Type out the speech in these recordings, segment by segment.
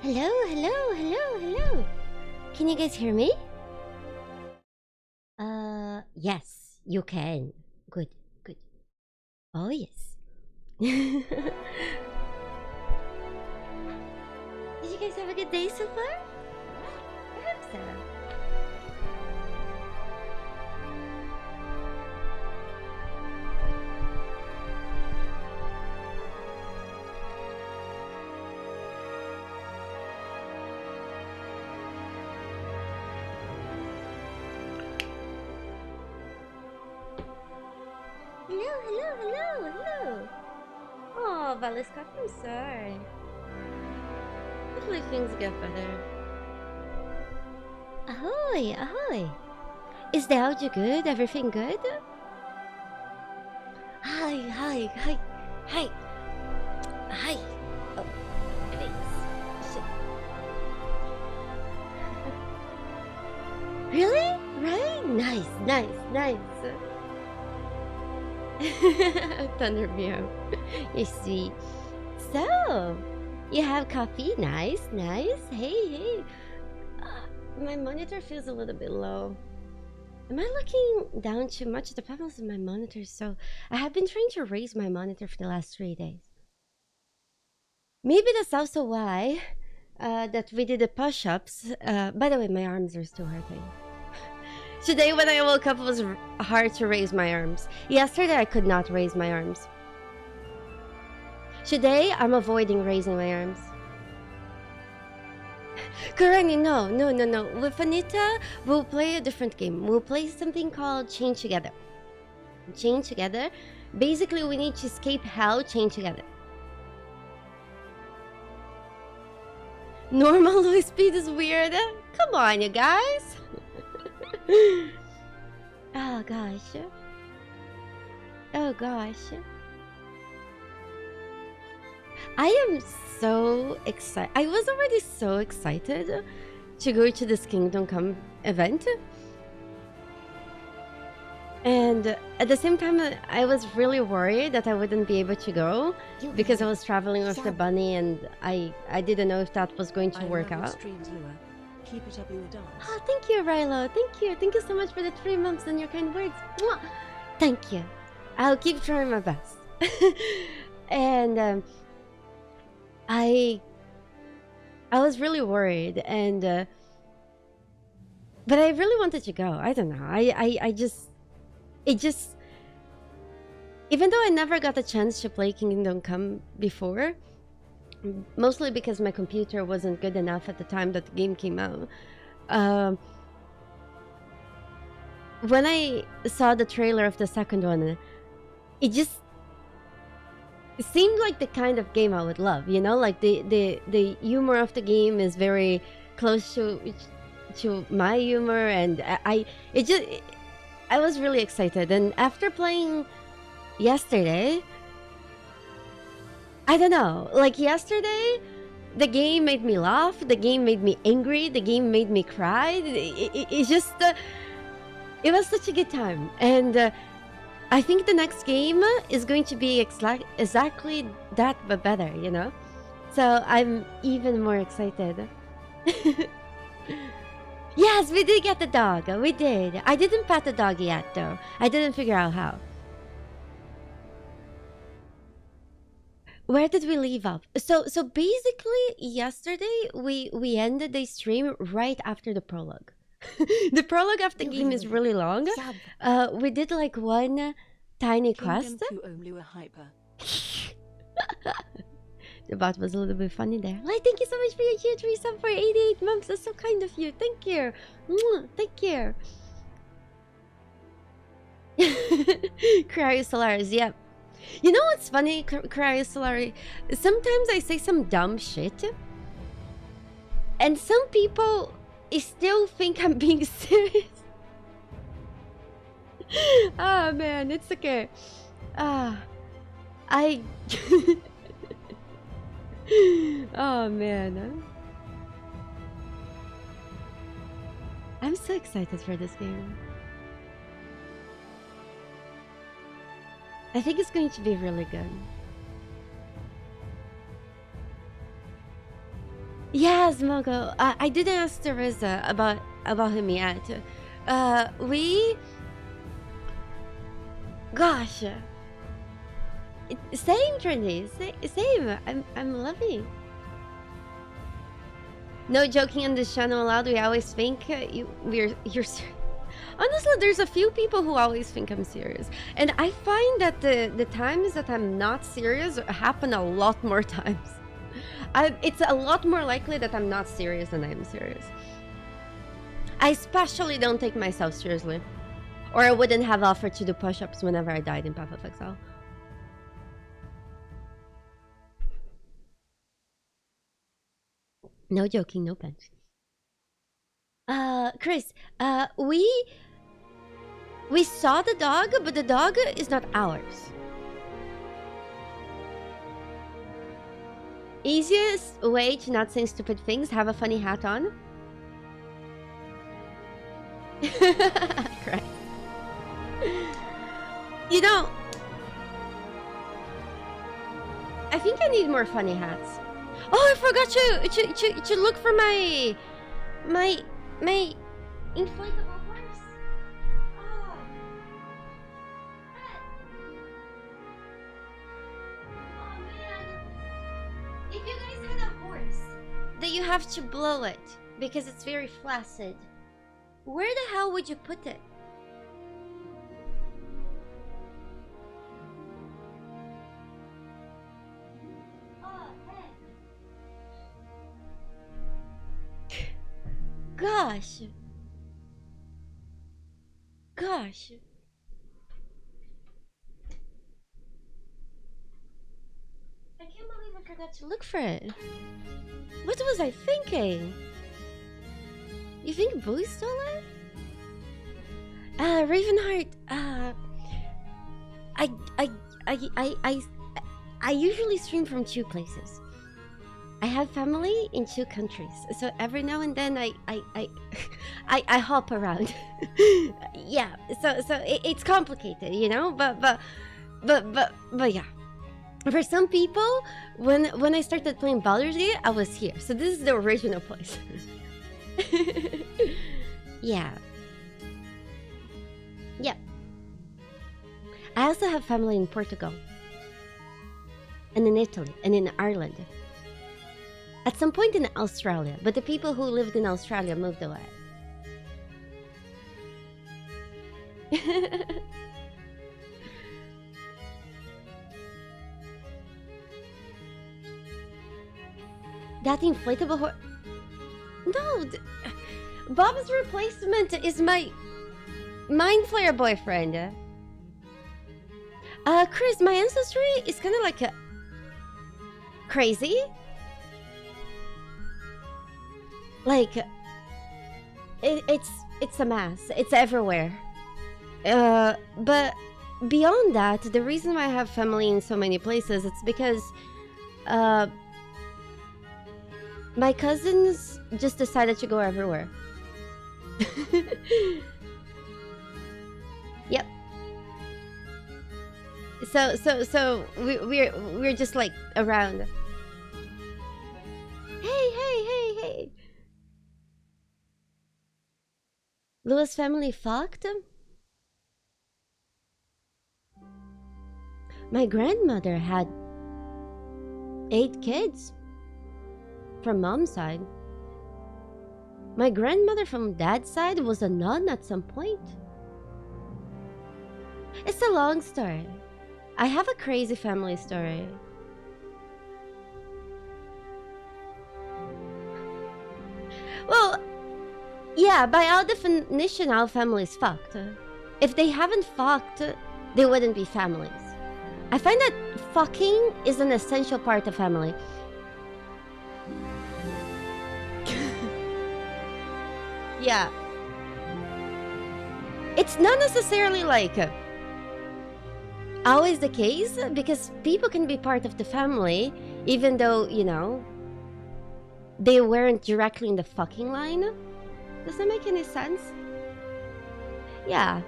Hello, hello, hello, hello. Can you guys hear me? Yes, you can. Good, good. Oh, yes. Did you guys have a good day so far? I hope so. Hello, hello, hello, hello. Oh, Valiscott, I'm sorry. Hopefully things get better. Ahoy, ahoy. Is the audio good? Everything good? Hi, hi, hi, hi, hi. Oh, thanks. Shit. Really? Right? Nice, nice, nice. Thunder meow. You're sweet. So, you have coffee? Nice, nice. Hey, hey. My monitor feels a little bit low. Am I looking down too much? The problem is my monitor, so I have been trying to raise my monitor for the last 3 days. Maybe that's also why that we did the push-ups. By the way, my arms are still hurting. Today when I woke up, it was hard to raise my arms. Yesterday, I could not raise my arms. Today, I'm avoiding raising my arms. Karani, no. With Anita, we'll play a different game. We'll play something called Chain Together. Chain Together. Basically, we need to escape hell, chain together. Normal low speed is weird. Come on, you guys. Oh gosh. Oh gosh. I am so excited. I was already so excited to go to this Kingdom Come event. And at the same time, I was really worried that I wouldn't be able to go because I was traveling with the bunny and I didn't know if that was going to work out. Keep it up, you dance. Oh, thank you, Rilo. Thank you. Thank you so much for the 3 months and your kind words. Mwah! Thank you. I'll keep trying my best. And I was really worried, and but I really wanted to go. I don't know. It just even though I never got a chance to play Kingdom Come before, mostly because my computer wasn't good enough at the time that the game came out. When I saw the trailer of the second one, it seemed like the kind of game I would love. You know, like the humor of the game is very close to my humor, and I was really excited. And after playing yesterday, I don't know, like yesterday, the game made me laugh, the game made me angry, the game made me cry. It's just it was such a good time. And I think the next game is going to be exactly that, but better, you know? So I'm even more excited. Yes, we did get the dog. We did. I didn't pet the dog yet, though. I didn't figure out how. Where did we leave off? So basically, yesterday we ended the stream right after the prologue. The prologue of the game is really long. We did like one tiny quest. The bot was a little bit funny there. Like, thank you so much for your huge resub for 88 months. That's so kind of you. Thank you. Thank you. Cryosolaris, yep. You know what's funny, Cryosolaris? Sometimes I say some dumb shit, and some people still think I'm being serious. Oh man, it's okay. I oh man, I'm so excited for this game. I think it's going to be really good. Yes, Mogo. I didn't ask Teresa about him yet. We, gosh, same Trinity, same. I'm loving. No joking on this channel aloud. We always think you're. Honestly, there's a few people who always think I'm serious, and I find that the times that I'm not serious happen a lot more times. It's a lot more likely that I'm not serious than I am serious. I especially don't take myself seriously, or I wouldn't have offered to do push-ups whenever I died in Path of Exile. No joking, no punch. Chris, we saw the dog, but the dog is not ours. Easiest way to not saying stupid things, have a funny hat on. Correct. You know, I think I need more funny hats. Oh, I forgot to look for my inflatable horse. Oh. Oh man. If you guys had a horse that you have to blow it because it's very flaccid, where the hell would you put it? Oh, hey. Gosh. Gosh. I can't believe I forgot to look for it. What was I thinking? You think Boo stole it? Ravenheart, I usually stream from 2 places. I have family in 2 countries, so every now and then I hop around. Yeah, so it's complicated, you know, but yeah. For some people, when I started playing Baldur's Gate, I was here. So this is the original place. Yeah. Yep. I also have family in Portugal. And in Italy, and in Ireland. At some point in Australia, but the people who lived in Australia moved away. That inflatable horse. No, Bob's replacement is my Mind Flayer boyfriend. Chris, my ancestry is kind of like a crazy. Like, it's a mess. It's everywhere. But beyond that, the reason why I have family in so many places, it's because, my cousins just decided to go everywhere. Yep. So we're just like around. Hey. Louis' family fucked? My grandmother had 8 kids. From mom's side. My grandmother from dad's side was a nun at some point. It's a long story. I have a crazy family story. Well, yeah, by our definition, our families fucked. If they haven't fucked, they wouldn't be families. I find that fucking is an essential part of family. Yeah. It's not necessarily like always the case, because people can be part of the family even though, you know, they weren't directly in the fucking line. Does that make any sense? Yeah.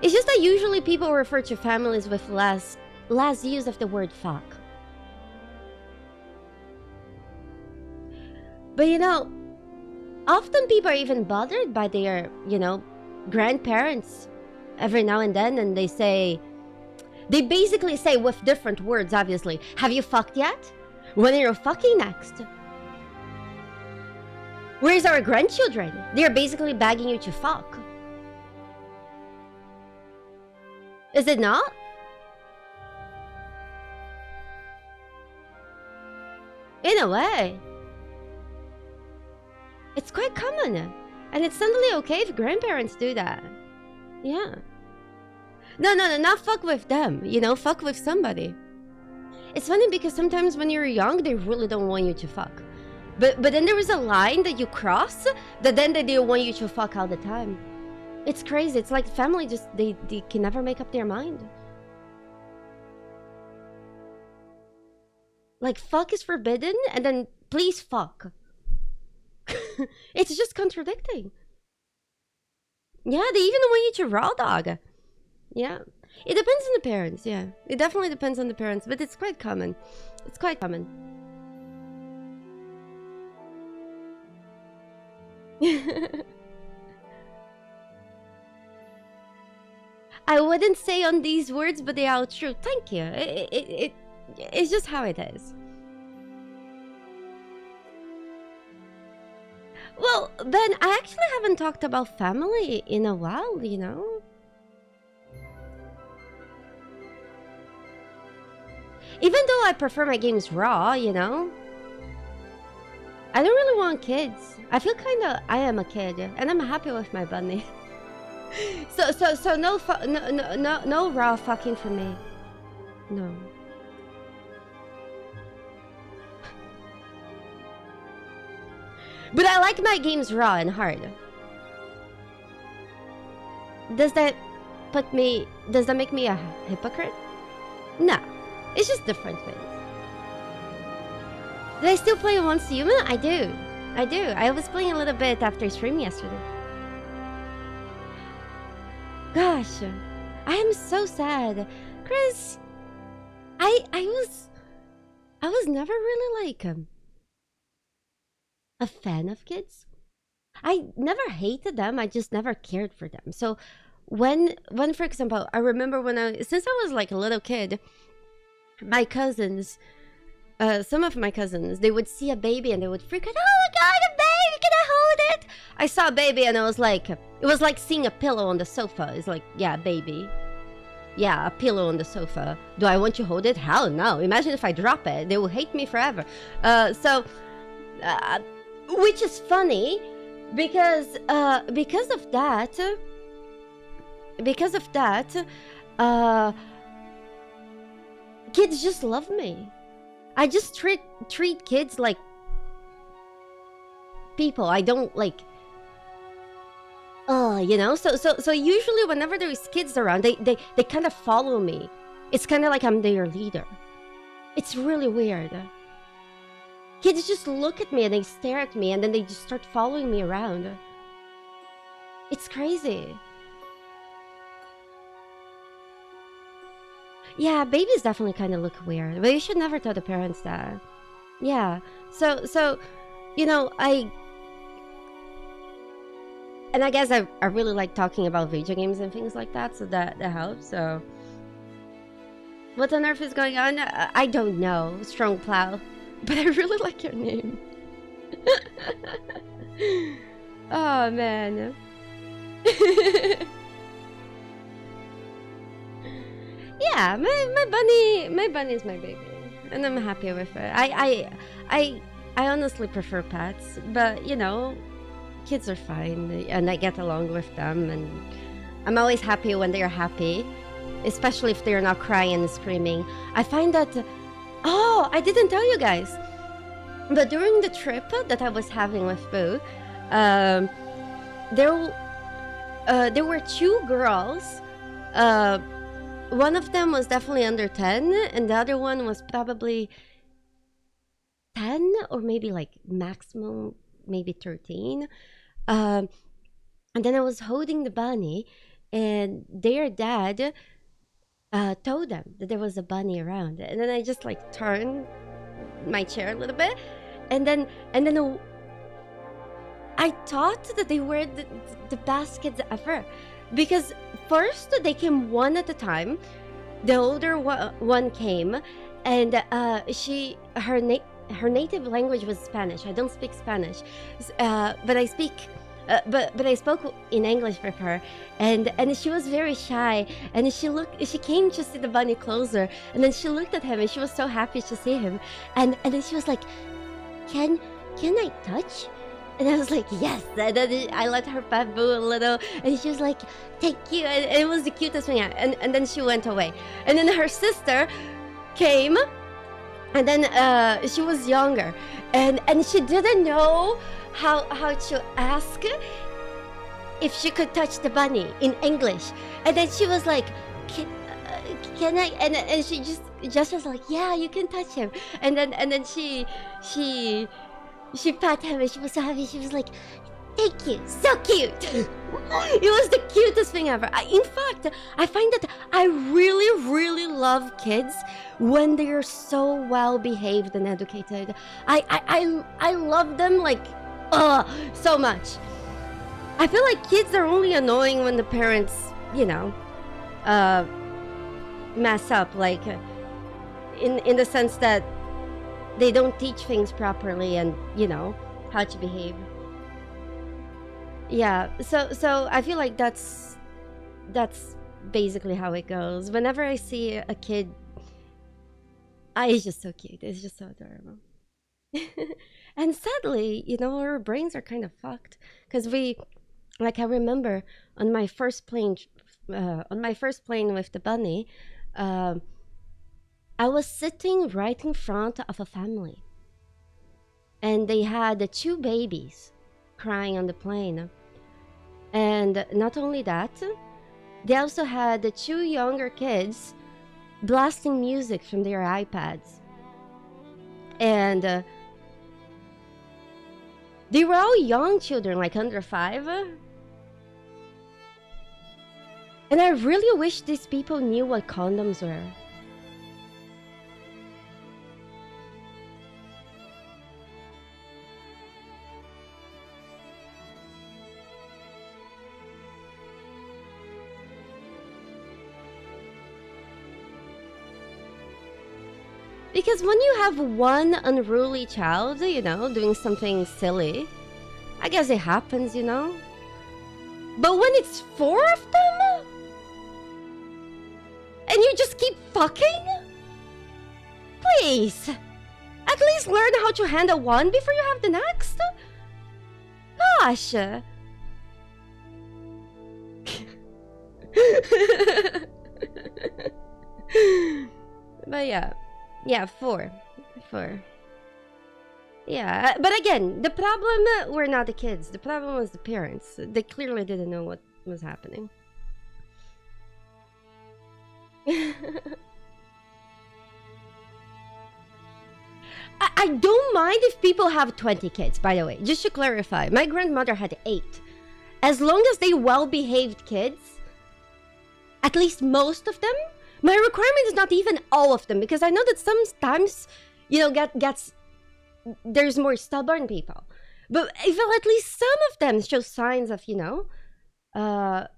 It's just that usually people refer to families with less use of the word fuck. But often people are even bothered by their, grandparents every now and then, and they basically say with different words, obviously, have you fucked yet? When are you fucking next? Where's our grandchildren? They're basically begging you to fuck. Is it not? In a way. It's quite common. And it's totally okay if grandparents do that. Yeah. No, not fuck with them. Fuck with somebody. It's funny because sometimes when you're young, they really don't want you to fuck. But then there is a line that you cross that then they don't want you to fuck all the time. It's crazy. It's like family just, they can never make up their mind. Like, fuck is forbidden, and then please fuck. It's just contradicting. Yeah, they even want you to raw dog. Yeah. It depends on the parents, yeah. It definitely depends on the parents, but it's quite common. It's quite common. I wouldn't say on these words, but they are true. Thank you. It's just how it is. Well, Ben, I actually haven't talked about family in a while, Even though I prefer my games raw, I don't really want kids. I feel I am a kid, and I'm happy with my bunny. So no raw fucking for me. No. But I like my games raw and hard. Does that make me a hypocrite? No. It's just different things. Do I still play Once Human? I do. I was playing a little bit after stream yesterday. Gosh, I am so sad. Chris, I was never really like a fan of kids. I never hated them, I just never cared for them. So when for example, I remember since I was like a little kid, my cousins, some of my cousins, they would see a baby and they would freak out, oh my god, a baby, can I hold it? I saw a baby and it was like seeing a pillow on the sofa. It's like, yeah, baby. Yeah, a pillow on the sofa. Do I want to hold it? Hell no. Imagine if I drop it. They will hate me forever. Which is funny because of that, kids just love me. I just treat kids like people. I don't like, So usually whenever there's kids around, they kind of follow me. It's kind of like I'm their leader. It's really weird. Kids just look at me and they stare at me and then they just start following me around. It's crazy. Yeah, babies definitely kind of look weird, but you should never tell the parents that. Yeah, so I guess I really like talking about video games and things like that, so that helps. So what on earth is going on? I don't know, Strong Plow, but I really like your name. Oh man. Yeah, my bunny is my baby, and I'm happy with it. I honestly prefer pets, but kids are fine, and I get along with them, and I'm always happy when they're happy, especially if they're not crying and screaming. I find that, oh, I didn't tell you guys, but during the trip that I was having with Boo, there were two girls. One of them was definitely under 10, and the other one was probably 10 or maybe like maximum, maybe 13. And then I was holding the bunny, and their dad told them that there was a bunny around. And then I just like turned my chair a little bit, and then I thought that they were the best kids ever, because first they came one at a time. The older one came, and her native language was Spanish. I don't speak Spanish, but I speak. But I spoke in English with her, and she was very shy, and she came to see the bunny closer, and then she looked at him, and she was so happy to see him, and then she was like, can I touch? And I was like, yes. And then I let her pet Boo a little, and she was like, thank you. And it was the cutest thing. And then she went away. And then her sister came, and then she was younger, and she didn't know how to ask if she could touch the bunny in English. And then she was like, can I? And she just was like, yeah, you can touch him. And then she pat him, and she was so happy. She was like, thank you, so cute. It was the cutest thing ever. In fact, I find that I really, really love kids when they are so well behaved and educated. I love them like, so much. I feel like kids are only annoying when the parents, mess up, like in the sense that they don't teach things properly and how to behave. Yeah, so I feel like that's basically how it goes. Whenever I see a kid, it's just so cute. It's just so adorable. And sadly, our brains are kind of fucked, because I remember on my first plane with the bunny, I was sitting right in front of a family, and they had the 2 babies crying on the plane. And not only that, they also had the 2 younger kids blasting music from their iPads. And they were all young children, like under 5. And I really wish these people knew what condoms were. Because when you have one unruly child, doing something silly, I guess it happens, But when it's 4 of them, and you just keep fucking? Please, at least learn how to handle one before you have the next. Gosh. But yeah, 4. Yeah, but again, the problem were not the kids. The problem was the parents. They clearly didn't know what was happening. I don't mind if people have 20 kids, by the way. Just to clarify, my grandmother had 8. As long as they well-behaved kids, at least most of them. My requirement is not even all of them, because I know that sometimes, there's more stubborn people. But if at least some of them show signs of, but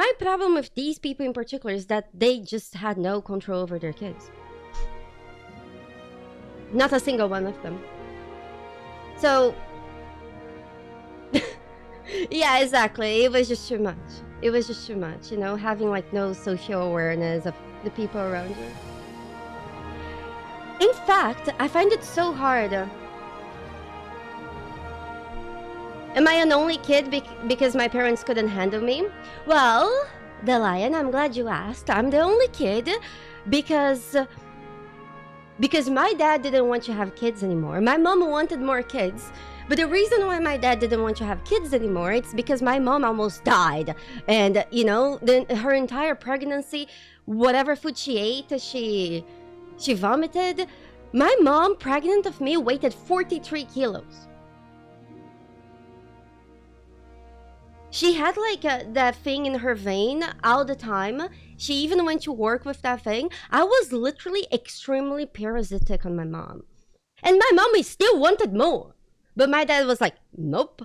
my problem with these people in particular is that they just had no control over their kids. Not a single one of them. So, yeah, exactly. It was just too much. It was just too much, having like no social awareness of the people around you. In fact, I find it so hard. Am I an only kid because my parents couldn't handle me? Well, the Lion, I'm glad you asked. I'm the only kid because my dad didn't want to have kids anymore. My mom wanted more kids. But the reason why my dad didn't want to have kids anymore, it's because my mom almost died. And, her entire pregnancy, whatever food she ate, she vomited. My mom, pregnant of me, weighed 43 kilos. She had like that thing in her vein all the time. She even went to work with that thing. I was literally extremely parasitic on my mom. And my mommy still wanted more. But my dad was like, nope.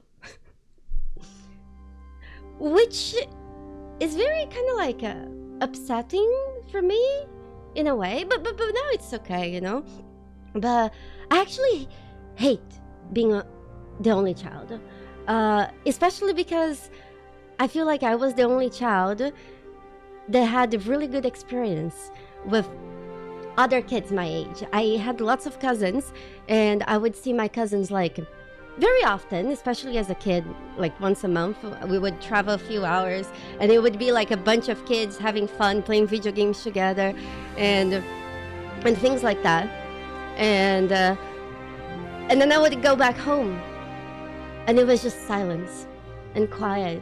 Which is very kind of like upsetting for me in a way. But now it's okay, you know? But I actually hate being the only child. Especially because I feel like I was the only child that had a really good experience with other kids my age. I had lots of cousins, and I would see my cousins like very often, especially as a kid, like once a month. We would travel a few hours, and it would be like a bunch of kids having fun, playing video games together, and things like that. And then I would go back home, and it was just silence and quiet,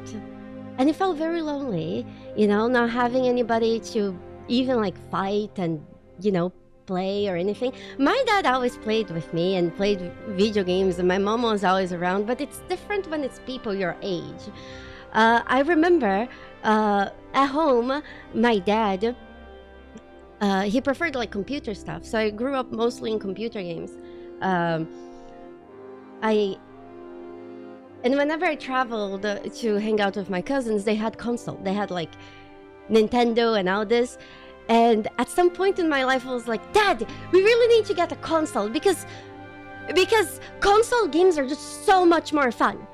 and it felt very lonely, you know, not having anybody to even like fight and, you know, play or anything. My dad always played with me and played video games, and my mom was always around, but it's different when it's people your age. I remember at home, my dad, he preferred like computer stuff, so I grew up mostly in computer games. And whenever I traveled to hang out with my cousins, they had console. They had like Nintendo and all this. And at some point in my life, I was like, Dad, we really need to get a console because console games are just so much more fun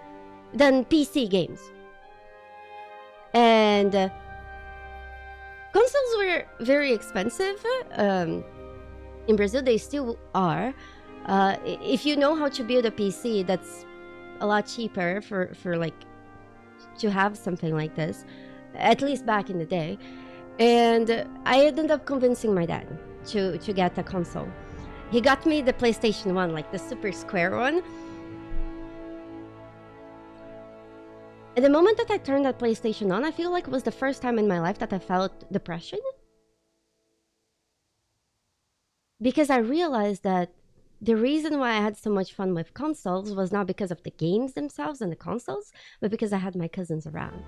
than PC games. And consoles were very expensive. In Brazil, they still are. If you know how to build a PC, that's a lot cheaper for like to have something like this, at least back in the day. And I ended up convincing my dad to get a console. He got me the PlayStation 1, like the super square one. And the moment that I turned that PlayStation on, I feel like it was the first time in my life that I felt depression. Because I realized that the reason why I had so much fun with consoles was not because of the games themselves and the consoles, but because I had my cousins around.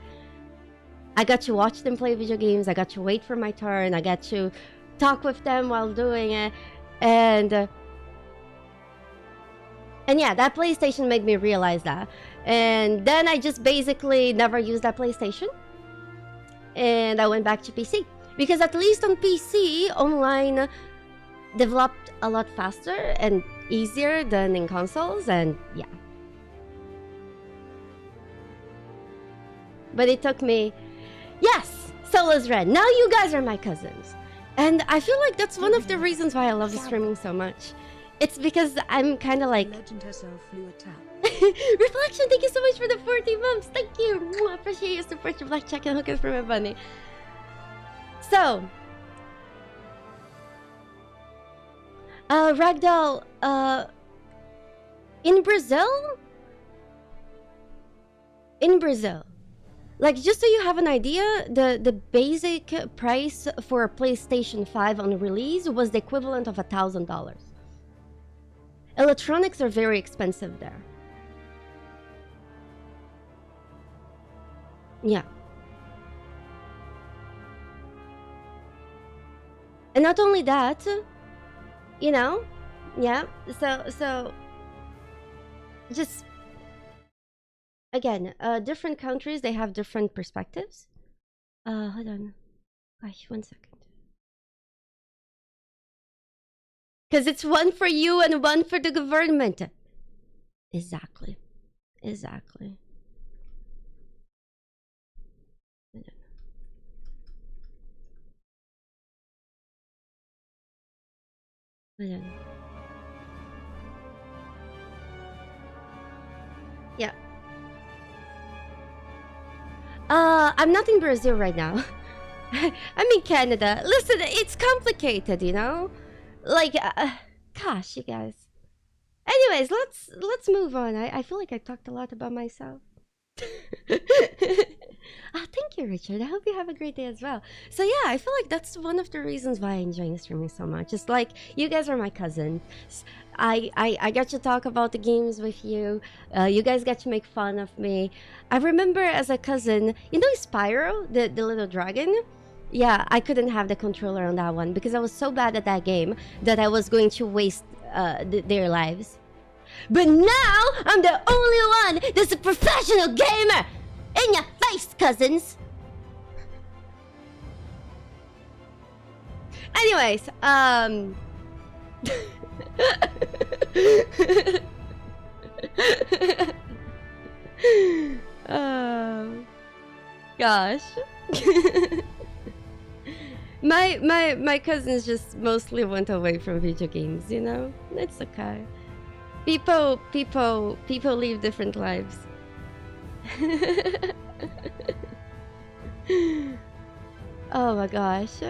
I got to watch them play video games, I got to wait for my turn, I got to talk with them while doing it, and yeah, that PlayStation made me realize that. And then I just basically never used that PlayStation, and I went back to PC. Because at least on PC, online developed a lot faster and easier than in consoles, and yeah. But it took me, yes, Solo's Red, now you guys are my cousins. And I feel like that's one of the reasons why I love streaming so much. It's because I'm kind of like... Legend herself flew a tap. Reflection, thank you so much for the 40 months. Thank you. I appreciate your support, your black check and hookers for my bunny. So, Ragdoll, in Brazil, like, just so you have an idea, the basic price for a PlayStation 5 on release was the equivalent of $1,000. Electronics are very expensive there. Yeah. And not only that, you know, yeah, so just, again, different countries, they have different perspectives. Hold on. Gosh, 1 second. Because it's one for you and one for the government. Exactly. Exactly. Hold on. Yeah. I'm not in Brazil right now. I'm in Canada. Listen, it's complicated, you know? Like, gosh, you guys. Anyways, let's move on. I feel like I talked a lot about myself. Thank you, Richard. I hope you have a great day as well. So yeah, I feel like that's one of the reasons why I enjoy streaming so much. It's like, you guys are my cousins. I got to talk about the games with you. You guys got to make fun of me. I remember as a cousin, you know Spyro, the little dragon? Yeah, I couldn't have the controller on that one because I was so bad at that game that I was going to waste their lives. But now I'm the only one that's a professional gamer. In your face, cousins. Anyways, oh gosh. my cousins just mostly went away from video games, you know? It's okay. People live different lives. Oh my gosh.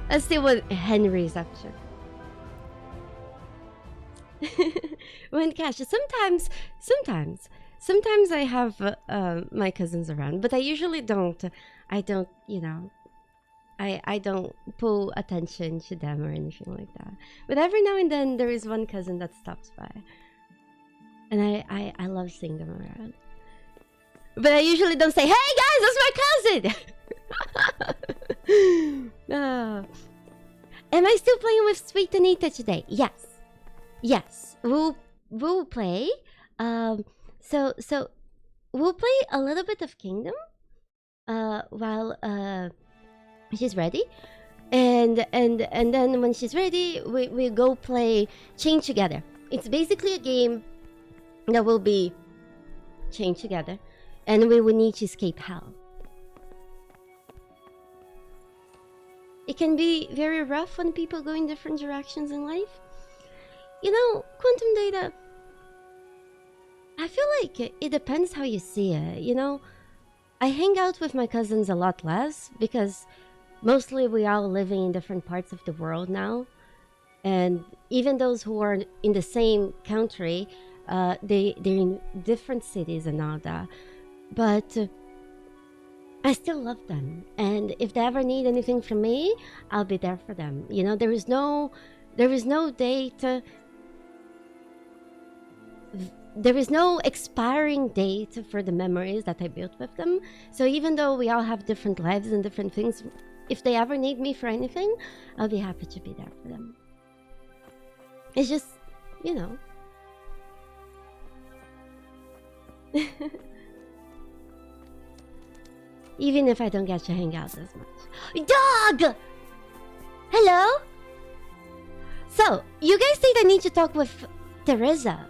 Let's see what Henry's up to. When Cash, sometimes I have my cousins around, but I usually don't. I don't, you know, I don't pull attention to them or anything like that. But every now and then there is one cousin that stops by, and I love seeing them around. But I usually don't say, "Hey guys, that's my cousin." Am I still playing with Sweet Anita today? Yes. We'll play. So we'll play a little bit of Kingdom. While she's ready, and then when she's ready, we go play Chain Together. It's basically a game that will be chained together, and we will need to escape hell. It can be very rough when people go in different directions in life. You know, quantum data, I feel like it depends how you see it, you know? I hang out with my cousins a lot less because mostly we are all living in different parts of the world now. And even those who are in the same country, they're in different cities and all that. But I still love them. And if they ever need anything from me, I'll be there for them. You know, there is no date. There is no expiring date for the memories that I built with them. So even though we all have different lives and different things, if they ever need me for anything, I'll be happy to be there for them. It's just, you know. Even if I don't get to hang out as much. Dog! Hello? So, you guys think I need to talk with Teresa,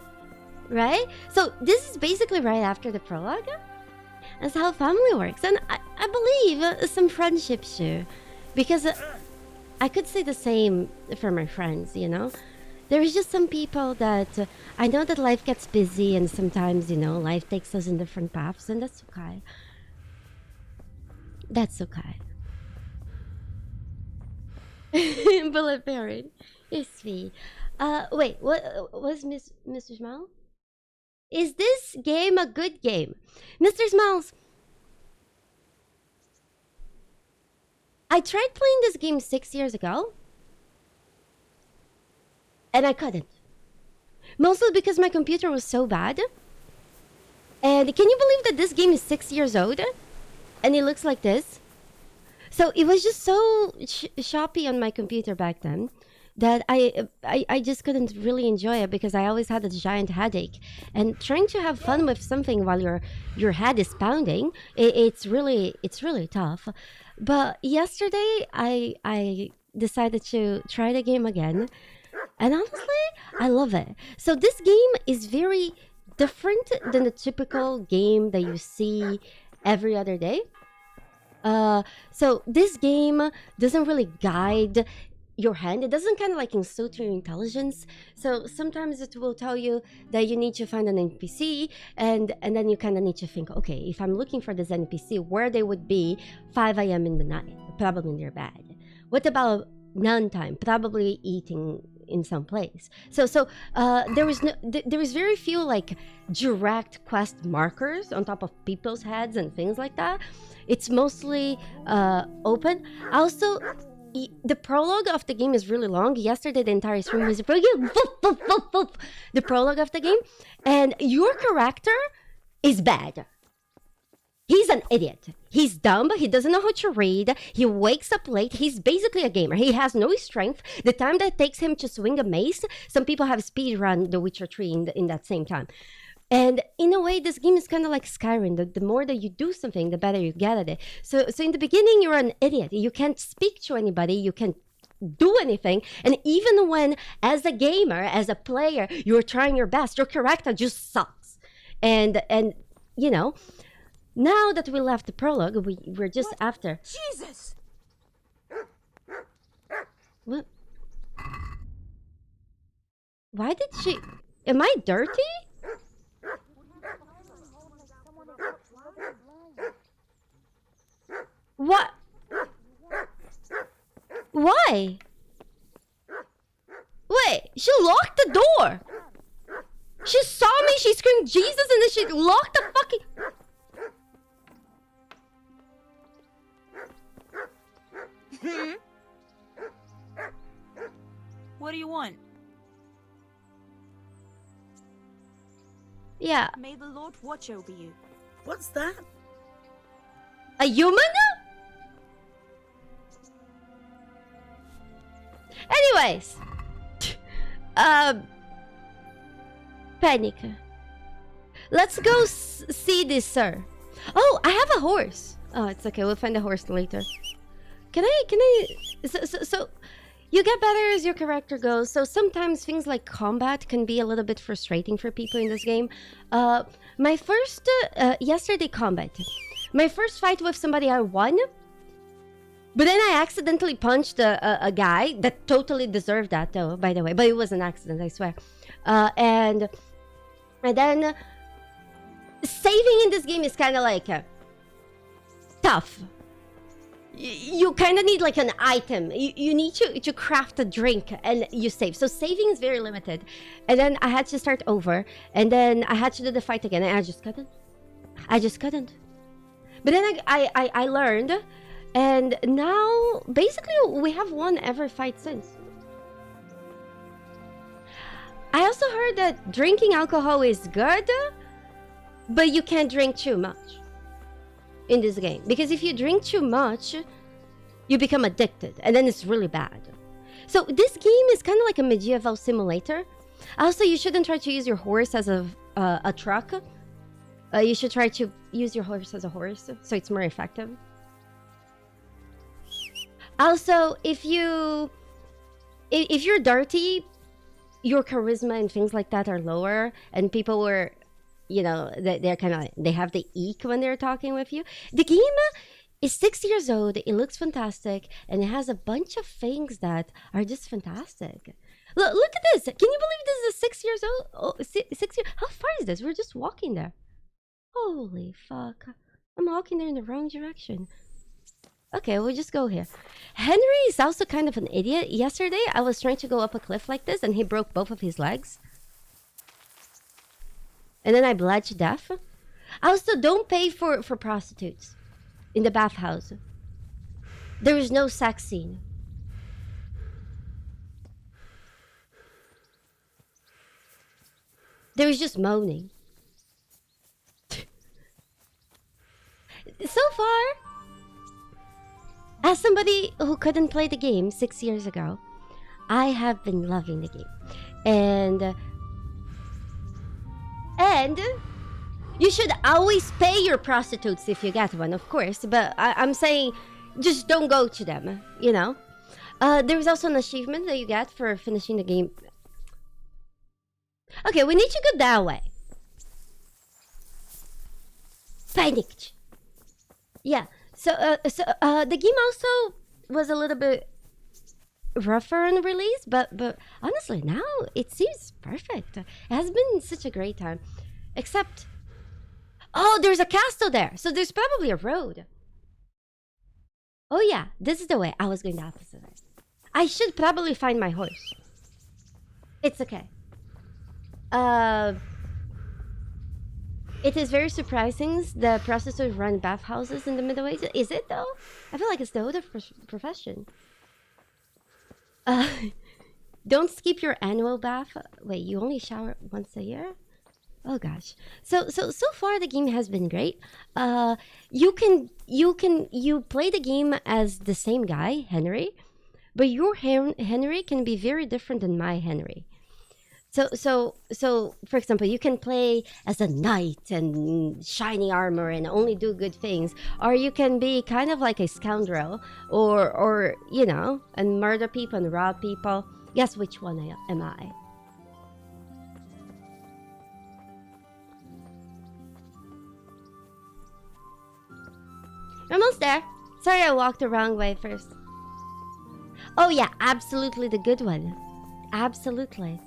right? So, this is basically right after the prologue. That's how family works. And I believe some friendships too. Because I could say the same for my friends, you know? There is just some people that I know that life gets busy and sometimes, you know, life takes us in different paths, and that's okay. That's okay. Bullet Parent is sweet. Wait, what was Mr. Smiles? Is this game a good game? Mr. Smiles, I tried playing this game 6 years ago, and I couldn't. Mostly because my computer was so bad. And can you believe that this game is 6 years old? And it looks like this. So it was just so choppy on my computer back then that I just couldn't really enjoy it because I always had a giant headache. And trying to have fun with something while your head is pounding, it's really tough. But yesterday I decided to try the game again, and honestly, I love it. So this game is very different than the typical game that you see every other day. So this game doesn't really guide your hand. It doesn't kind of like insult your intelligence. So sometimes it will tell you that you need to find an NPC, and then you kind of need to think, okay, if I'm looking for this NPC, where they would be 5 a.m. in the night, probably in their bed. What about noontime? Probably eating in some place. So there is very few like direct quest markers on top of people's heads and things like that. It's mostly open. Also, the prologue of the game is really long. Yesterday the entire stream was the prologue of the game, and your character is bad. He's an idiot. He's dumb. He doesn't know how to read. He wakes up late. He's basically a gamer. He has no strength. The time that takes him to swing a mace, some people have speed run The Witcher 3 in that same time. And in a way, this game is kind of like Skyrim. The more that you do something, the better you get at it. So in the beginning, you're an idiot. You can't speak to anybody. You can't do anything. And even when, as a gamer, as a player, you're trying your best, your character just sucks. And you know, now that we left the prologue, we're just What? after. Jesus! What? Why did she? Am I dirty? What? Why? Wait, she locked the door. She saw me, she screamed Jesus, and then she locked the fucking... What do you want? Yeah, May the Lord watch over you. What's that? a human? Anyways, panic. Let's go see this, sir. Oh, I have a horse. Oh, it's okay. We'll find a horse later. Can I? So, you get better as your character goes. So sometimes things like combat can be a little bit frustrating for people in this game. My first yesterday combat. My first fight with somebody I won. But then I accidentally punched a guy that totally deserved that, though, by the way. But it was an accident, I swear. And then saving in this game is kind of like tough. You kind of need like an item. You need to craft a drink and you save. So saving is very limited. And then I had to start over. And then I had to do the fight again. And I just couldn't. But then I learned. And now, basically, we have won every fight since. I also heard that drinking alcohol is good, but you can't drink too much in this game. Because if you drink too much, you become addicted, and then it's really bad. So this game is kind of like a medieval simulator. Also, you shouldn't try to use your horse as a truck. You should try to use your horse as a horse, so it's more effective. Also, if you're dirty, your charisma and things like that are lower, and people were, you know, they're kind of, they have the eek when they're talking with you. The game is 6 years old. It looks fantastic, and it has a bunch of things that are just fantastic. Look at this. Can you believe this is 6 years old? Oh, 6 years. How far is this? We're just walking there. Holy fuck! I'm walking there in the wrong direction. Okay, we'll just go here. Henry is also kind of an idiot. Yesterday, I was trying to go up a cliff like this, and he broke both of his legs. And then I bled to death. Also, don't pay for prostitutes in the bathhouse. There is no sex scene. There is just moaning. So far, as somebody who couldn't play the game 6 years ago, I have been loving the game. And you should always pay your prostitutes if you get one, of course. But I'm saying, just don't go to them, you know? There's also an achievement that you get for finishing the game. Okay, we need to go that way. Panicked. Yeah. So the game also was a little bit rougher on release, but honestly, now it seems perfect. It has been such a great time. Except, oh, there's a castle there, so there's probably a road. Oh yeah, this is the way. I was going the opposite way. I should probably find my horse. It's okay. It is very surprising that prostitutes run bathhouses in the Middle Ages. Is it though? I feel like it's the older profession. Don't skip your annual bath. Wait, you only shower once a year? Oh gosh. So far the game has been great. You play the game as the same guy, Henry, but your Henry can be very different than my Henry. So for example, you can play as a knight and shiny armor and only do good things, or you can be kind of like a scoundrel, or you know, and murder people and rob people. Guess which one am I? Almost there. Sorry, I walked the wrong way first. Oh yeah, absolutely the good one. Absolutely.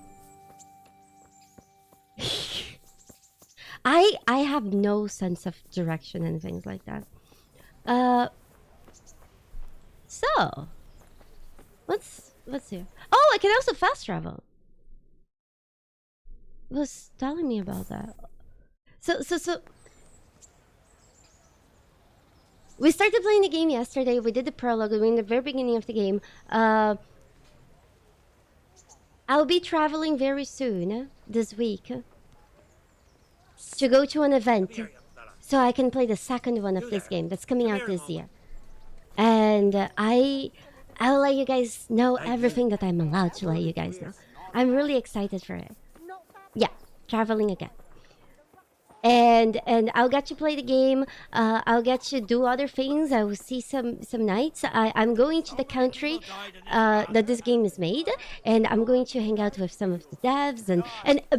I have no sense of direction and things like that. So let's see. Oh, I can also fast travel. It was telling me about that. So we started playing the game yesterday. We did the prologue. We're in the very beginning of the game. I'll be traveling very soon this week to go to an event so I can play the second one of this game that's coming out this year. And I'll let you guys know everything that I'm allowed to let you guys know. I'm really excited for it. Yeah, traveling again. And I'll get to play the game. I'll get to do other things. I will see some nights. I'm going to the country that this game is made, and I'm going to hang out with some of the devs. And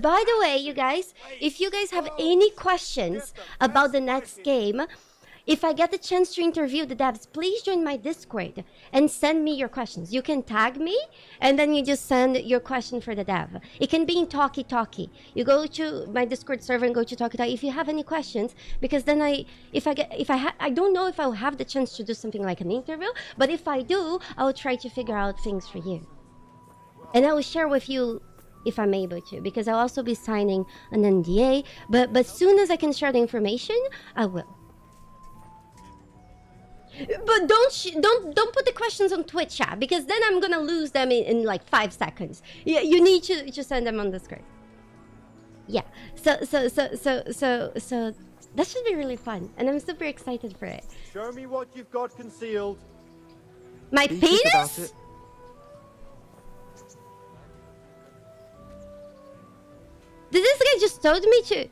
by the way, you guys, if you guys have any questions about the next game, if I get the chance to interview the devs, please join my Discord and send me your questions. You can tag me, and then you just send your question for the dev. It can be in Talkie Talkie. You go to my Discord server and go to Talkie Talkie if you have any questions, because then I don't know if I'll have the chance to do something like an interview, but if I do, I'll try to figure out things for you. And I will share with you if I'm able to, because I'll also be signing an NDA, but as soon as I can share the information, I will. But don't put the questions on Twitch chat, because then I'm gonna lose them in like 5 seconds. You need to send them on Discord. Yeah. So that should be really fun, and I'm super excited for it. Show me what you've got concealed. My penis? Did this guy just told me to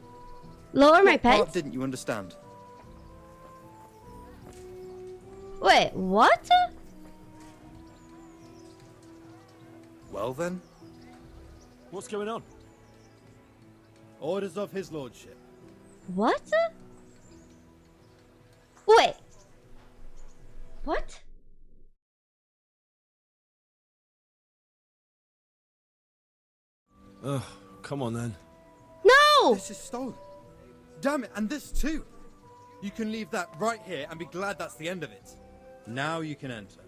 lower my pants? What didn't you understand? Wait, what? Well then. What's going on? Orders of his lordship. What? Wait. What? Ugh, come on then. No! This is stolen. Damn it, and this too. You can leave that right here and be glad that's the end of it. Now you can enter.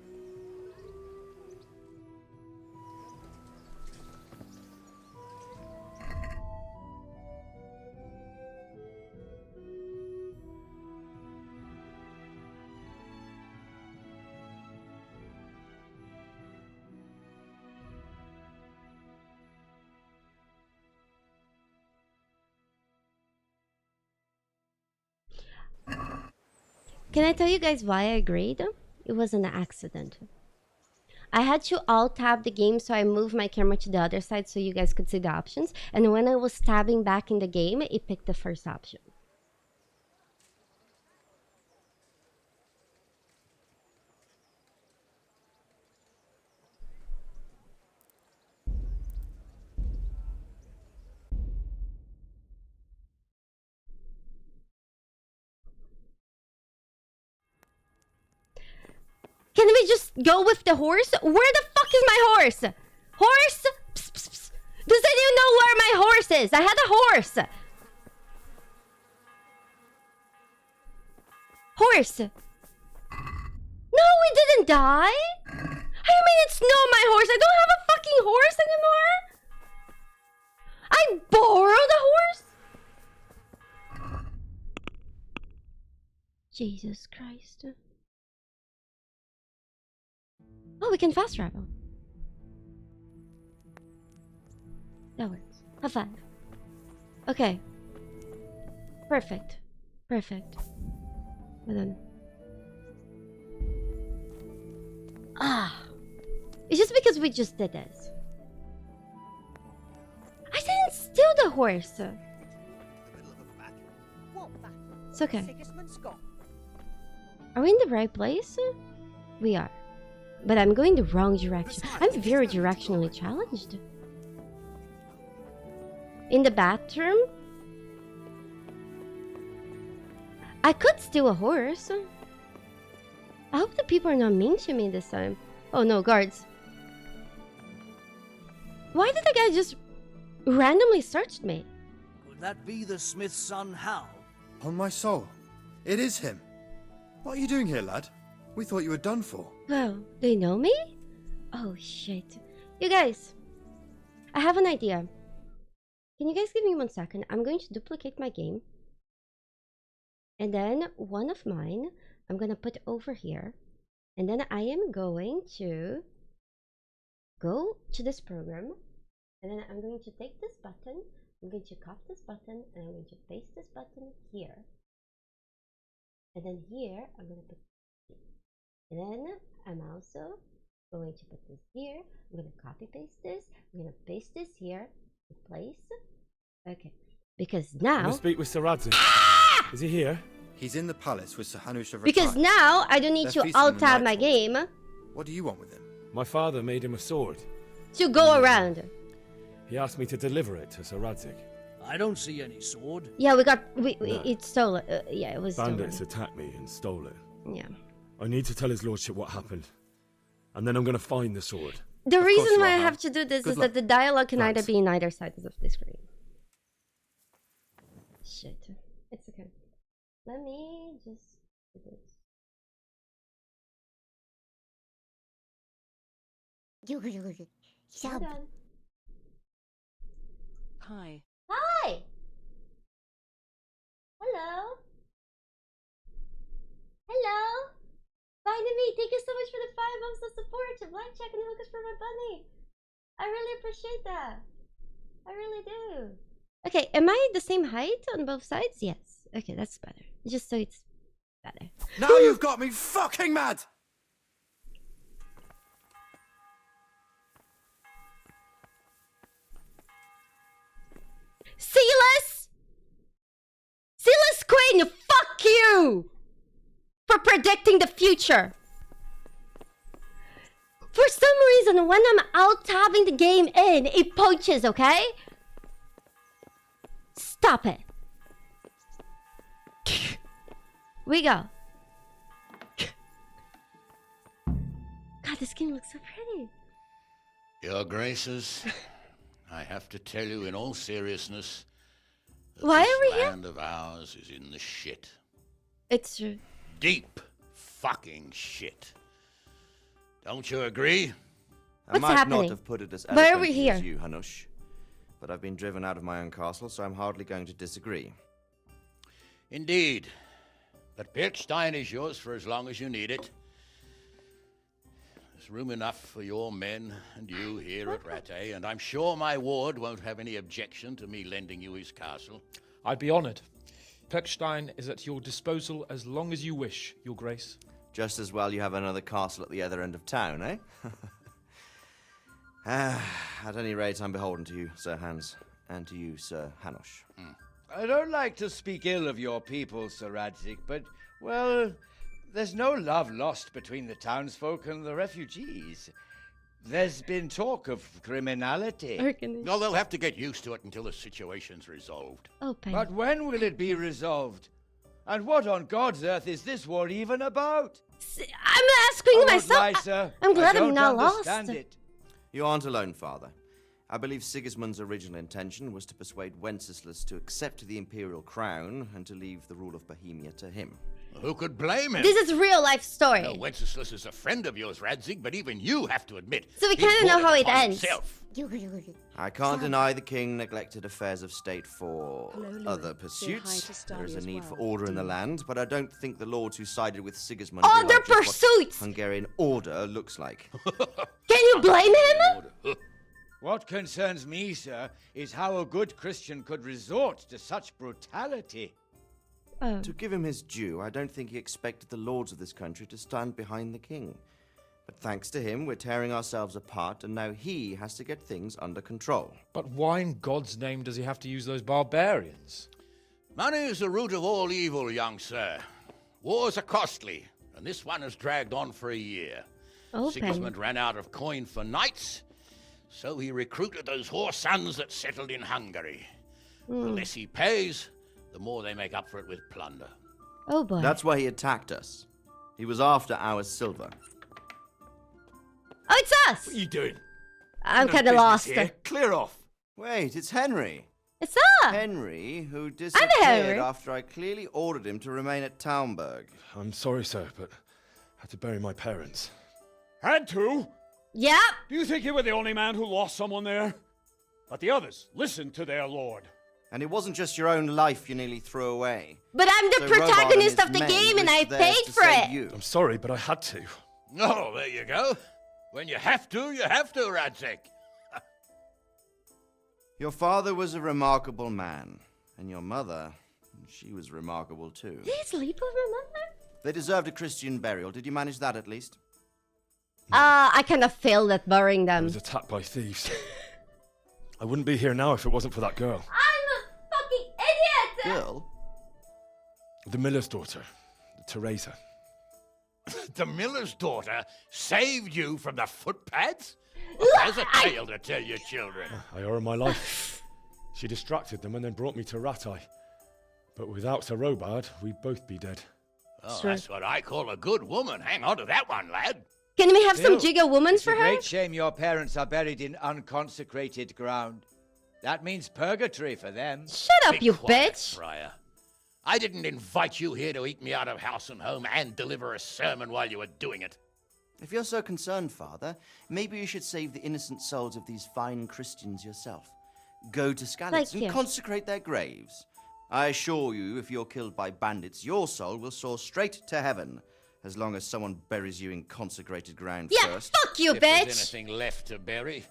Can I tell you guys why I agreed? It was an accident. I had to alt tab the game, so I moved my camera to the other side so you guys could see the options. And when I was tabbing back in the game, it picked the first option. Can we just go with the horse? Where the fuck is my horse? Horse? Psst, psst, psst. Does anyone know where my horse is? I had a horse. Horse. No, it didn't die. I mean, it's not my horse. I don't have a fucking horse anymore. I borrowed a horse? Jesus Christ. Oh, we can fast travel. That works. Have fun. Okay. Perfect. Perfect. Hold on. Ah. It's just because we just did this. I didn't steal the horse. It's okay. Are we in the right place? We are. But I'm going the wrong direction. I'm very directionally challenged. In the bathroom? I could steal a horse. I hope the people are not mean to me this time. Oh no, guards. Why did the guy just randomly search me? Could that be the smith's son, Hal? On my soul, it is him. What are you doing here, lad? We thought you were done for. Well, they know me? Oh shit. You guys, I have an idea. Can you guys give me 1 second? I'm going to duplicate my game. And then one of mine, I'm gonna put over here. And then I am going to go to this program. And then I'm going to take this button. I'm going to copy this button. And I'm going to paste this button here. And then here, I'm gonna put this. And then I'm also going to put this here. I'm gonna copy paste this. I'm gonna paste this here. Place. Okay. Because I'm now. gonna speak with Sir Radzig. Is he here? He's in the palace with Sir Hanush of Because Rattay. now I don't need They're to feasting alt on tab my Nightfall. game What do you want with him? My father made him a sword. to go around. He asked me to deliver it to Sir Radzig. I don't see any sword. Yeah, we got. No. It's stolen. Yeah, it was Bandits stolen. attacked me and stole it. Yeah. I need to tell his lordship what happened. And then I'm gonna find the sword. The Of course reason you why are, I Hal. have to do this Good is luck. that the dialogue can either Thanks. be in either side of the screen. Shit. It's okay. Let me just do this. Hold on. Hi. Hi! Hello? Hello? Finally, thank you so much for the 5 months of support. Blackjack and hookers for my bunny. I really appreciate that. I really do. Okay, am I the same height on both sides? Yes. Okay, that's better. Just so it's better. Now you've got me fucking mad! Silas! Silas Quinn, fuck you! For predicting the future. For some reason, when I'm out tabbing the game in, it poaches, okay? Stop it. We go. God, this game looks so pretty. Your Graces, I have to tell you in all seriousness that Why this are we here? land of ours is in the shit. It's true. Deep fucking shit. Don't you agree? I What's might happening? not have put it as Why are we eloquently here? as you, Hanush, but I've been driven out of my own castle, so I'm hardly going to disagree. Indeed. But Pirkstein is yours for as long as you need it. There's room enough for your men and you here at Rattay, and I'm sure my ward won't have any objection to me lending you his castle. I'd be honored. Pechstein is at your disposal as long as you wish, Your Grace. Just as well you have another castle at the other end of town, eh? At any rate, I'm beholden to you, Sir Hans, and to you, Sir Hanush. I don't like to speak ill of your people, Sir Radzig, but, well, there's no love lost between the townsfolk and the refugees. There's been talk of criminality. No, they'll have to get used to it until the situation's resolved. Oh, pain. But when will it be resolved? And what on God's earth is this war even about? I'm asking I won't myself. lie, sir. I'm glad I I'm don't not understand lost. it. You aren't alone, Father. I believe Sigismund's original intention was to persuade Wenceslas to accept the imperial crown and to leave the rule of Bohemia to him. Who could blame him? This is real life story. No, Wenceslas is a friend of yours, Radzig, but even you have to admit. So we he kinda know brought how it upon ends. himself. I can't deny the king neglected affairs of state for other pursuits. There is a need for order in the land, but I don't think the lords who sided with Sigismund Other realized just what pursuits! Hungarian order looks like. Can you blame him? What concerns me, sir, is how a good Christian could resort to such brutality. Oh. To give him his due, I don't think he expected the lords of this country to stand behind the king. But thanks to him, we're tearing ourselves apart, and now he has to get things under control. But why in God's name does he have to use those barbarians? Money is the root of all evil, young sir. Wars are costly, and this one has dragged on for a year. Sigismund ran out of coin for knights, so he recruited those whore sons that settled in Hungary. The less he pays, the more they make up for it with plunder. Oh boy. That's why he attacked us. He was after our silver. Oh, it's us! What are you doing? I'm No kind of business lost. here. Clear off. Wait, it's Henry. It's us! Henry, who Henry. disappeared after I clearly ordered him to remain at Townburg. I'm sorry, sir, but I had to bury my parents. Had to? Yep. Do you think you were the only man who lost someone there? But the others listened to their lord. And it wasn't just your own life you nearly threw away. But I'm the So Robard and protagonist his of the men game and I risked theirs paid to for save it. you. I'm sorry, but I had to. Oh, there you go. When you have to, Radzig. Your father was a remarkable man. And your mother, she was remarkable too. Did he sleep with my mother? They deserved a Christian burial. Did you manage that at least? I kind of failed at burying I them. was attacked by thieves. I wouldn't be here now if it wasn't for that girl. I'm a fucking idiot! Girl? The miller's daughter, Teresa. The miller's daughter saved you from the footpads? There's a tale to tell your children. I owe her my life. She distracted them and then brought me to Rattay. But without Sir Robard, we'd both be dead. Oh, that's what I call a good woman. Hang on to that one, lad. Can we have some Bill, jigger womans It's for a her? great shame your parents are buried in unconsecrated ground. That means purgatory for them. Shut up, Be you quiet, bitch! Friar. I didn't invite you here to eat me out of house and home and deliver a sermon while you were doing it. If you're so concerned, Father, maybe you should save the innocent souls of these fine Christians yourself. Go to Skalitz Like and you. consecrate their graves. I assure you, if you're killed by bandits, your soul will soar straight to heaven, as long as someone buries you in consecrated ground Yeah, first. fuck you, If there's bitch! anything left to bury,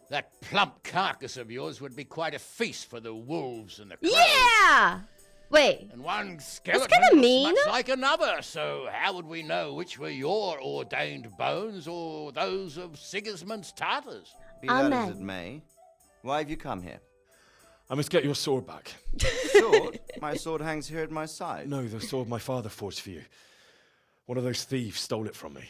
that plump carcass of yours would be quite a feast for the wolves and the crows. Yeah! Wait, And one skeleton kinda looks mean. much like another, so how would we know which were your ordained bones or those of Sigismund's Tartars? Be that as Amen. it may, why have you come here? I must get your sword back. Sword? My sword hangs here at my side. No, the sword my father forged for you. One of those thieves stole it from me.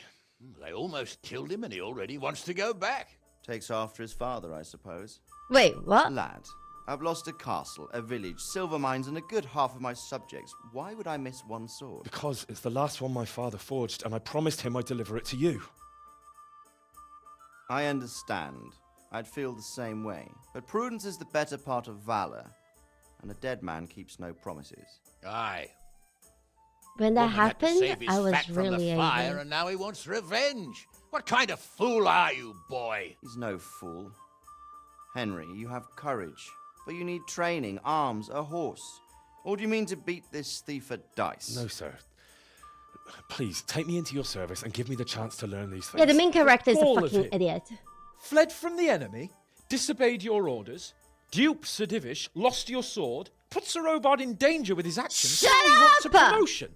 They almost killed him and he already wants to go back. Takes after his father, I suppose. wait, what? Lad, I've lost a castle, a village, silver mines, and a good half of my subjects. Why would I miss one sword? Because it's the last one my father forged, and I promised him I'd deliver it to you. I understand. I'd feel the same way. But prudence is the better part of valor, and a dead man keeps no promises. Aye. When that Woman had to happened, save his I was fat from really the fire, angry. and now he wants revenge. What kind of fool are you, boy? He's no fool. Henry, you have courage, but you need training, arms, a horse. Or do you mean to beat this thief at dice? No, sir. Please, take me into your service and give me the chance to learn these things. Yeah, the main character is a All of fucking it. idiot. Fled from the enemy, disobeyed your orders, duped Sir Divish, lost your sword, put Sir Robard in danger with his actions. Shut Now he wants a up! promotion.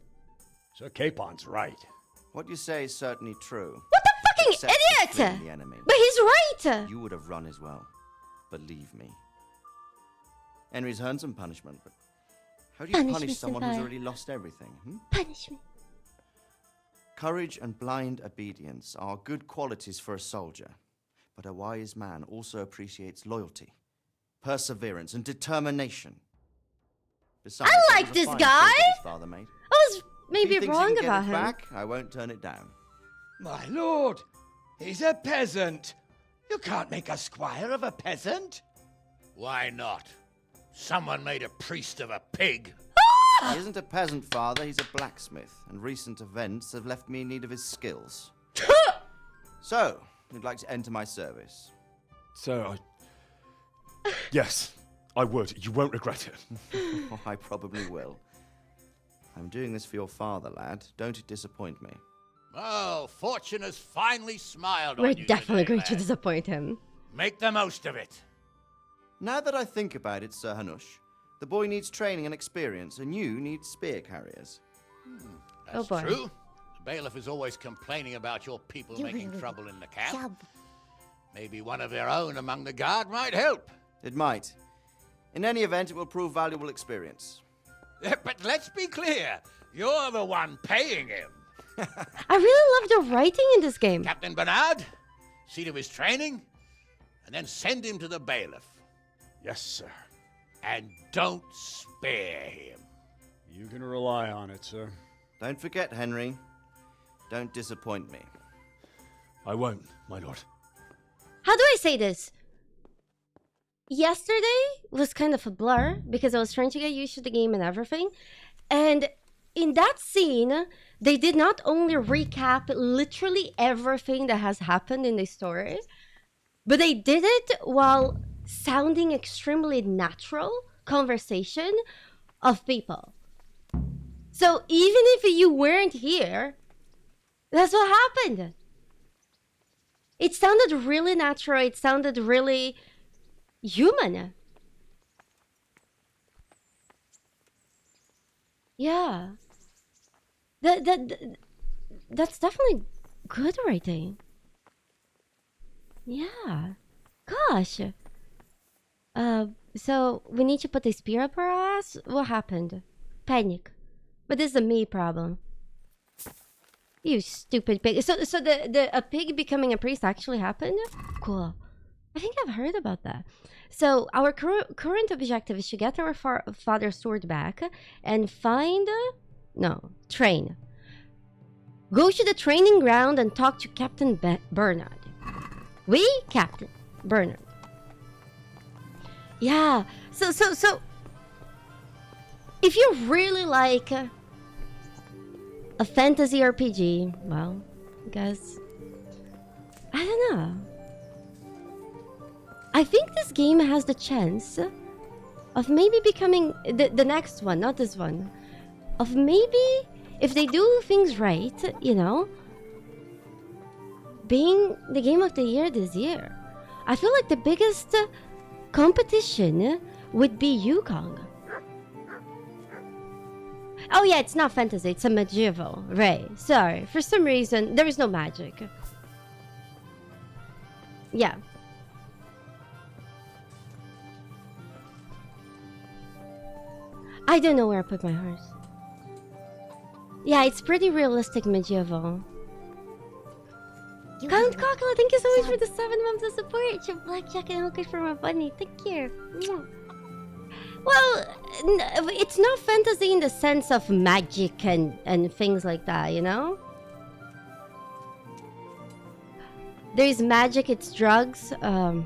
Sir Capon's right. What you say is certainly true. What the fucking Except for fleeing idiot! the enemy. But he's right! You would have run as well. Believe me. Henry's earned some punishment, but how do you Punish punish me, someone who's Sylvia. already lost everything? Punish me. Courage and blind obedience are good qualities for a soldier, but a wise man also appreciates loyalty, perseverance, and determination. Besides, I that like was a this fine guy. trade his father made. I was If maybe he thinks he wrong can get about it him. back, I won't turn it down. My lord, he's a peasant. You can't make a squire of a peasant. Why not? Someone made a priest of a pig. He isn't a peasant, father, he's a blacksmith, and recent events have left me in need of his skills. So, you'd like to enter my service? Sir, Yes, I would. You won't regret it. Oh, I probably will. I'm doing this for your father, lad. Don't disappoint me. Oh, fortune has finally smiled We're on you definitely today, going to lad. disappoint him. Make the most of it. Now that I think about it, Sir Hanush, The boy needs training and experience, and you need spear carriers. That's boy. true. The bailiff is always complaining about your people making trouble in the camp. Maybe one of their own among the guard might help. It might. In any event, it will prove valuable experience. But let's be clear. You're the one paying him. I really love the writing in this game. Captain Bernard, see to his training, and then send him to the bailiff. Yes, sir. And don't spare him. You can rely on it, sir. Don't forget, Henry. Don't disappoint me. I won't, my lord. How do I say this? Yesterday was kind of a blur because I was trying to get used to the game and everything. And in that scene, they did not only recap literally everything that has happened in the story, but they did it while sounding extremely natural conversation of people. So even if you weren't here, that's what happened. It sounded really natural. It sounded really human. Yeah. That's definitely good writing. Yeah. Gosh. So we need to put the spear up our ass? What happened? Panic. But this is a me problem. You stupid pig. So a pig becoming a priest actually happened? Cool. I think I've heard about that. So our current objective is to get our father's sword back and find... train. Go to the training ground and talk to Captain Bernard. Captain Bernard. Yeah. So if you really like a fantasy RPG, well, I guess I don't know. I think this game has the chance of maybe becoming the next one, not this one. Of maybe, if they do things right, being the game of the year this year. I feel like the biggest competition would be Yukong. Oh yeah, it's not fantasy, it's a medieval. Right, sorry. For some reason, there is no magic. Yeah. I don't know where I put my horse. Yeah, it's pretty realistic medieval. Count Cockle, thank you so much for the 7 months of support. Your blackjack and hooker for my bunny. Thank you. Well, it's not fantasy in the sense of magic and things like that, There's magic, it's drugs. Yeah,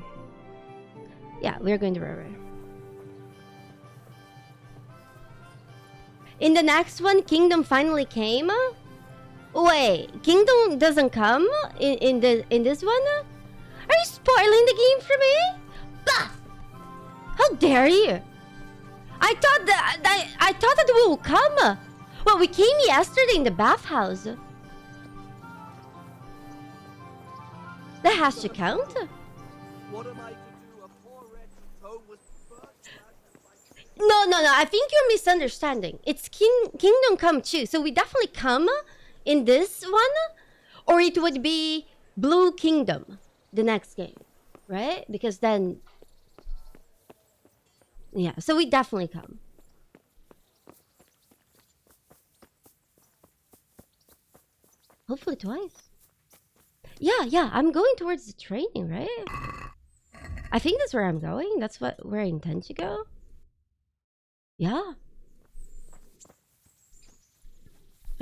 we're going to river. In the next one, Kingdom finally came. Wait, Kingdom doesn't come in this one? Are you spoiling the game for me? Bah! How dare you? I thought that it will come. Well, we came yesterday in the bathhouse. That has to count. What am I to do? A poor wretched home was burnt. No. I think you're misunderstanding. It's Kingdom Come too. So we definitely come in this one, or it would be Blue Kingdom, the next game, right? Because then, yeah. So we definitely come. Hopefully twice. Yeah. I'm going towards the training, right? I think that's where I'm going. That's where I intend to go. Yeah.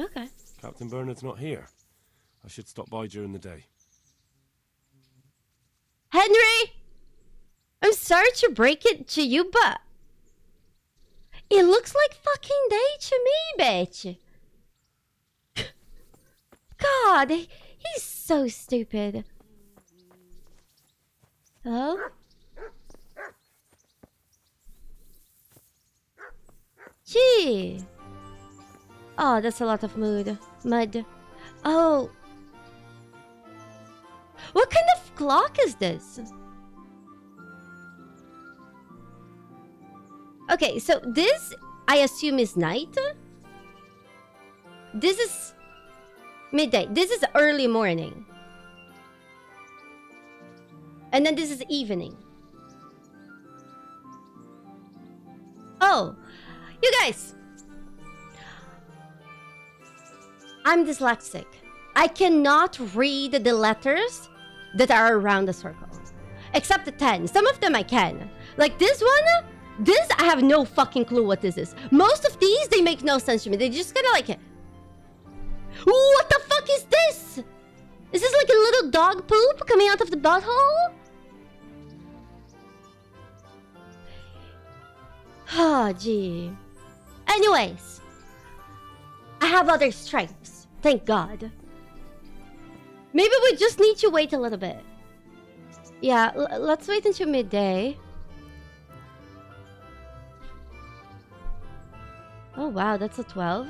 Okay. Captain Bernard's not here. I should stop by during the day. Henry! I'm sorry to break it to you, but it looks like fucking day to me, bitch. God, he's so stupid. Hello? Gee. Oh, that's a lot of mud. Oh. What kind of clock is this? Okay, so this, I assume, is night. This is midday. This is early morning. And then this is evening. Oh, you guys. I'm dyslexic. I cannot read the letters that are around the circle. Except the 10. Some of them I can. Like this one, this I have no fucking clue what this is. Most of these, they make no sense to me. They just kind of like... What the fuck is this? Is this like a little dog poop coming out of the butthole? Oh, gee. Anyways. I have other strengths. Thank God. Maybe we just need to wait a little bit. Yeah, let's wait until midday. Oh wow, that's a 12?